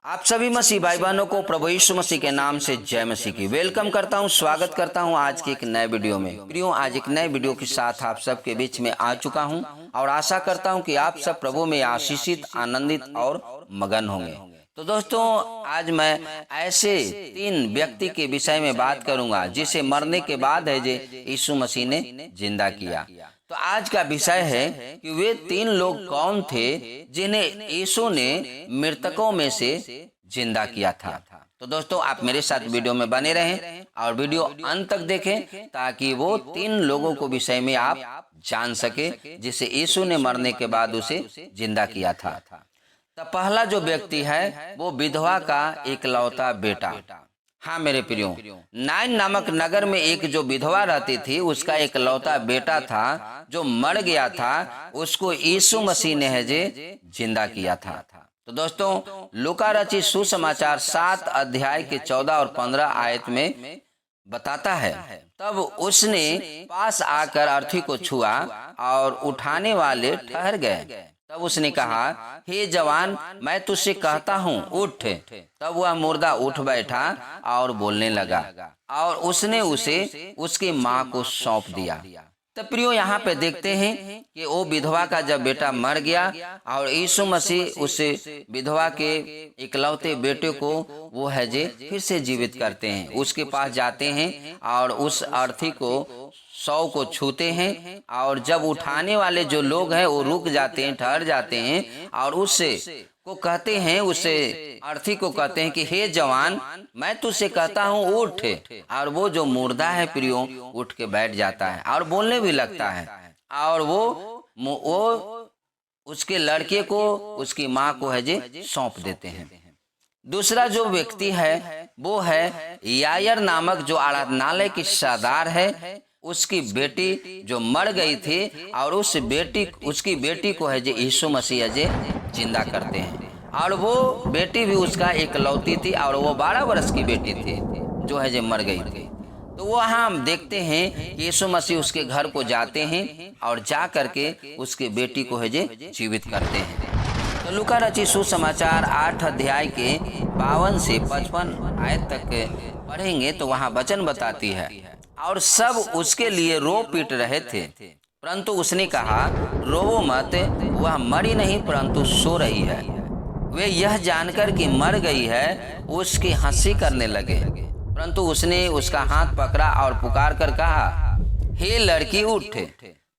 आप सभी मसीह भाई बहनों को प्रभु यीशु मसीह के नाम से जय मसीह की वेलकम करता हूं, स्वागत करता हूं आज के एक नए वीडियो में। प्रियो, आज एक नए वीडियो के साथ आप सबके बीच में आ चुका हूं और आशा करता हूं कि आप सब प्रभु में आशीषित, आनंदित और मगन होंगे। तो दोस्तों, आज मैं ऐसे 3 व्यक्ति के विषय में बात करूंगा जिसे मरने के बाद है जे यीशु मसीह ने जिंदा किया। तो आज का विषय है कि वे 3 लोग कौन थे जिन्हें यीशु ने मृतकों में से जिंदा किया था। तो दोस्तों, आप मेरे साथ वीडियो में बने रहें और वीडियो अंत तक देखें ताकि वो 3 लोगों को विषय में आप जान सके जिसे यीशु ने मरने के बाद उसे जिंदा किया था। तो पहला जो व्यक्ति है वो विधवा का इकलौता बेटा। हाँ मेरे प्रियो, नाइन नामक नगर में एक जो विधवा रहती थी, उसका इकलौता बेटा था जो मर गया था। उसको यीशु मसीह ने है जे जिंदा किया था। तो दोस्तों, लूका रचित सुसमाचार 7 अध्याय के 14 और 15 आयत में बताता है, तब उसने पास आकर अर्थी को छुआ और उठाने वाले ठहर गए। तब उसने कहा, हे जवान, मैं तुझसे कहता हूँ उठ। तब वह मुर्दा उठ बैठा और बोलने लगा और उसने उसे उसकी माँ को सौंप दिया। तो प्रियो, यहाँ पे देखते हैं कि वो विधवा का जब बेटा मर गया और यीशु मसीह उस विधवा के इकलौते बेटे को वो है जे फिर से जीवित करते हैं। उसके पास जाते हैं और उस अर्थी को 100 को छूते हैं और जब उठाने वाले जो लोग हैं वो रुक जाते हैं, ठहर जाते हैं और उससे को कहते हैं, उसे अर्थी को कहते हैं कि हे जवान, मैं तुझसे कहता हूँ उठ। और वो जो मुर्दा है प्रियो उठ के बैठ जाता है और बोलने भी लगता है और वो उसके लड़के को उसकी माँ को है जे सौंप देते हैं। दूसरा जो व्यक्ति है वो है यायर नामक जो आराधनालय की सरदार है। उसकी बेटी जो मर गई थी और उसकी बेटी को है जे यीशु मसीह है जे जिंदा करते हैं और वो बेटी भी उसका इकलौती थी और वो 12 वर्ष की बेटी थी जो है जे मर गई थी। तो वहाँ हम देखते हैं कि यीशु मसीह उसके घर को जाते हैं और जा करके उसके बेटी को है जे जीवित करते हैं। तो लूका रचित सुसमाचार 8 अध्याय के 52 से 55 आयत तक पढ़ेंगे तो वहाँ वचन बताती है, और सब उसके लिए रो पीट रहे थे, परंतु उसने कहा, रोवो मत, वह मरी नहीं परंतु सो रही है। वे यह जानकर कि मर गई है उसकी हंसी करने लगे, परंतु उसने उसका हाथ पकड़ा और पुकार कर कहा, हे लड़की उठ।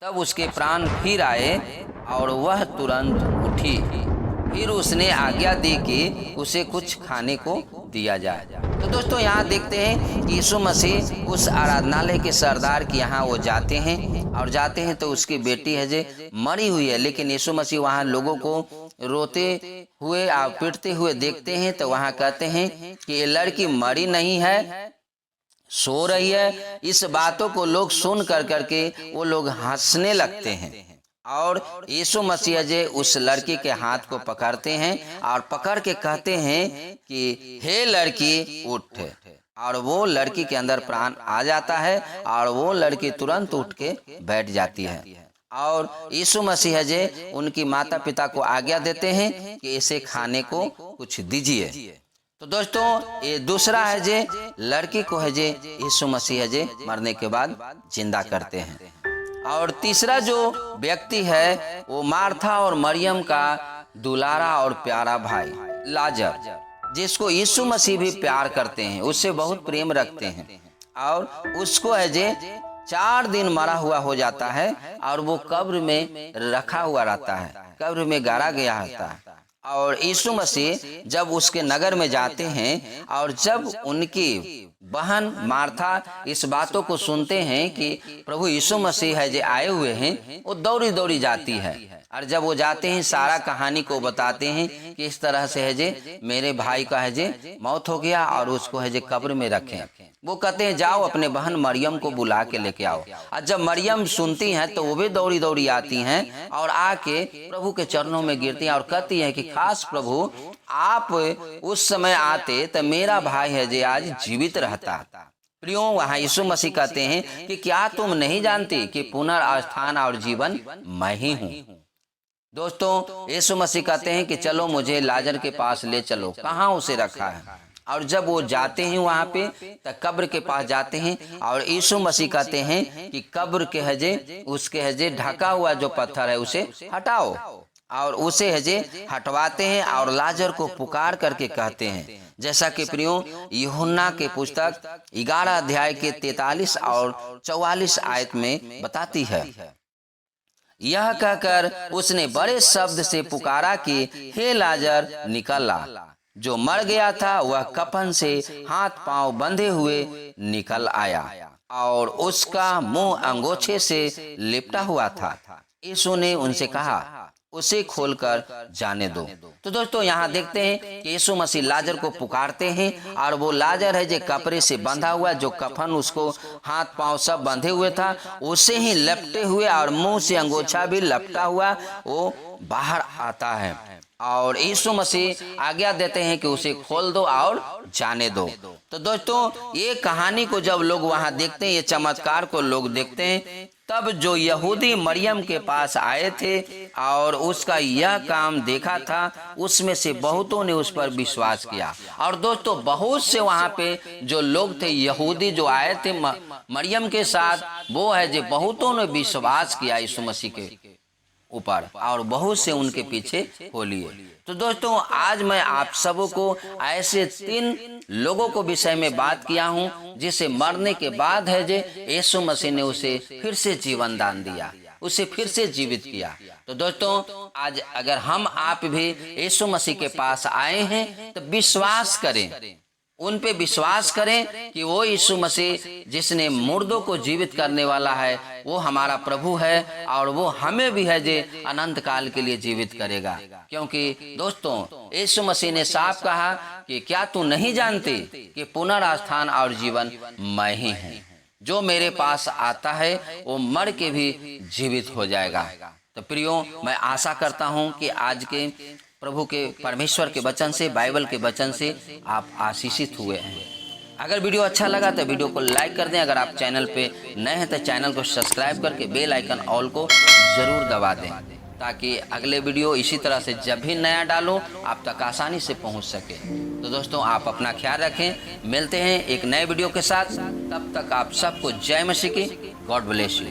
तब उसके प्राण फिर आए और वह तुरंत उठी। फिर उसने आज्ञा दी कि उसे कुछ खाने को दिया जाए। तो दोस्तों, यहाँ देखते हैं कि यीशु मसीह उस आराधनालय के सरदार के यहाँ वो जाते हैं तो उसकी बेटी है जे मरी हुई है, लेकिन यीशु मसीह वहाँ लोगों को रोते हुए और पीटते हुए देखते हैं। तो वहाँ कहते हैं कि ये लड़की मरी नहीं है, सो रही है। इस बातों को लोग सुन करके वो लोग हंसने लगते हैं और यीशु मसीह जे उस लड़की के हाथ को पकड़ते हैं और पकड़ के कहते हैं कि हे लड़की उठ, और वो लड़की के अंदर प्राण आ जाता है और वो लड़की तुरंत उठ के बैठ जाती है। और यीशु मसीह जे उनकी माता पिता को आज्ञा देते हैं कि इसे खाने को कुछ दीजिए। तो दोस्तों, ये दूसरा है जे लड़की को है जे यीशु मसीह जे मरने के बाद जिंदा करते हैं। और तीसरा जो व्यक्ति है वो मार्था और मरियम का दुलारा और प्यारा भाई लाजर, जिसको यीशु मसीह भी प्यार करते हैं, उससे बहुत प्रेम रखते हैं। और उसको है जे 4 दिन मरा हुआ हो जाता है और वो कब्र में रखा हुआ रहता है, कब्र में गाड़ा गया रहता है। और यीशु मसीह जब उसके नगर में जाते हैं और जब उनकी बहन मार्था इस बातों को सुनते हैं कि प्रभु यीशु मसीह है जे आए हुए हैं, वो दौड़ी दौड़ी जाती है और जब वो जाते हैं सारा कहानी को बताते हैं कि इस तरह से है जे मेरे भाई का है जे मौत हो गया और उसको है जे कब्र में रखें। वो कहते हैं जाओ अपने बहन मरियम को बुला के लेके आओ। और जब मरियम सुनती हैं तो वो भी दौड़ी दौड़ी आती हैं और आके प्रभु के चरणों में गिरती हैं और कहती हैं कि खास प्रभु, आप उस समय आते तो मेरा भाई है जे आज जीवित रहता। प्रियो, वहाँ यीशु मसीह कहते हैं कि क्या तुम नहीं जानते कि पुनर्स्थान और जीवन मैं ही हूँ। दोस्तों यीशु मसीह कहते हैं कि चलो मुझे लाजर के पास ले चलो। कहाँ उसे रखा है? और जब वो जाते हैं वहाँ पे तो कब्र के पास जाते हैं और यीशु मसीह कहते हैं कि कब्र के हजे उसके हजे ढका हुआ जो पत्थर है उसे हटाओ, और उसे हजे हटवाते हैं और लाजर को पुकार करके कहते हैं, जैसा कि प्रियो यूहन्ना के पुस्तक 11 अध्याय के 43 और 44 आयत में बताती है। यह कहकर उसने बड़े शब्द से पुकारा कि हे लाजर निकल आ। जो मर गया था वह कफन से हाथ पांव बंधे हुए निकल आया और उसका मुंह अंगोछे से लिपटा हुआ था। यीशु ने उनसे कहा, उसे खोलकर जाने दो। तो दोस्तों यहाँ देखते हैं कि यीशु मसीह लाजर को पुकारते हैं और वो लाजर है जो कपड़े से बंधा हुआ, जो कफन उसको हाथ पांव सब बंधे हुए था उसे ही लपटे हुए और मुंह से अंगोछा भी लपटा हुआ वो बाहर आता है, और यीशु मसीह आज्ञा देते हैं कि उसे खोल दो और जाने दो। तो दोस्तों ये कहानी को जब लोग वहां देखते हैं, ये चमत्कार को लोग देखते हैं, तब जो यहूदी मरियम के पास आए थे और उसका यह काम देखा था, उसमें से बहुतों ने उस पर विश्वास किया। और दोस्तों बहुत से वहां पे जो लोग थे यहूदी जो आए थे मरियम के साथ, वो है जो बहुतों ने विश्वास किया यीशु मसीह के ऊपर और बहुत से उनके पीछे हो लिए। तो दोस्तों आज मैं आप सबों को ऐसे 3 लोगों को विषय में बात किया हूँ जिसे मरने के बाद है जे यीशु मसीह ने उसे फिर से जीवन दान दिया, उसे फिर से जीवित किया। तो दोस्तों आज अगर हम आप भी यीशु मसीह के पास आए हैं तो विश्वास करें, उन पे विश्वास करें कि वो यीशु मसीह जिसने मुर्दों को जीवित करने वाला है वो हमारा प्रभु है और वो हमें भी है जे अनंत काल के लिए जीवित करेगा। क्योंकि दोस्तों यीशु मसीह ने साफ कहा कि क्या तू नहीं जानते कि पुनरुत्थान और जीवन मैं ही हूँ, जो मेरे पास आता है वो मर के भी जीवित हो जाएगा। तो प्रियो मैं आशा करता हूँ कि आज के प्रभु के परमेश्वर के वचन से, बाइबल के वचन से आप आशीषित हुए हैं। अगर वीडियो अच्छा लगा तो वीडियो को लाइक कर दें। अगर आप चैनल पे नए हैं तो चैनल को सब्सक्राइब करके बेल आइकन ऑल को ज़रूर दबा दें, ताकि अगले वीडियो इसी तरह से जब भी नया डालूं आप तक आसानी से पहुंच सके। तो दोस्तों आप अपना ख्याल रखें, मिलते हैं एक नए वीडियो के साथ। तब तक आप सबको जय मसीह की। God bless you.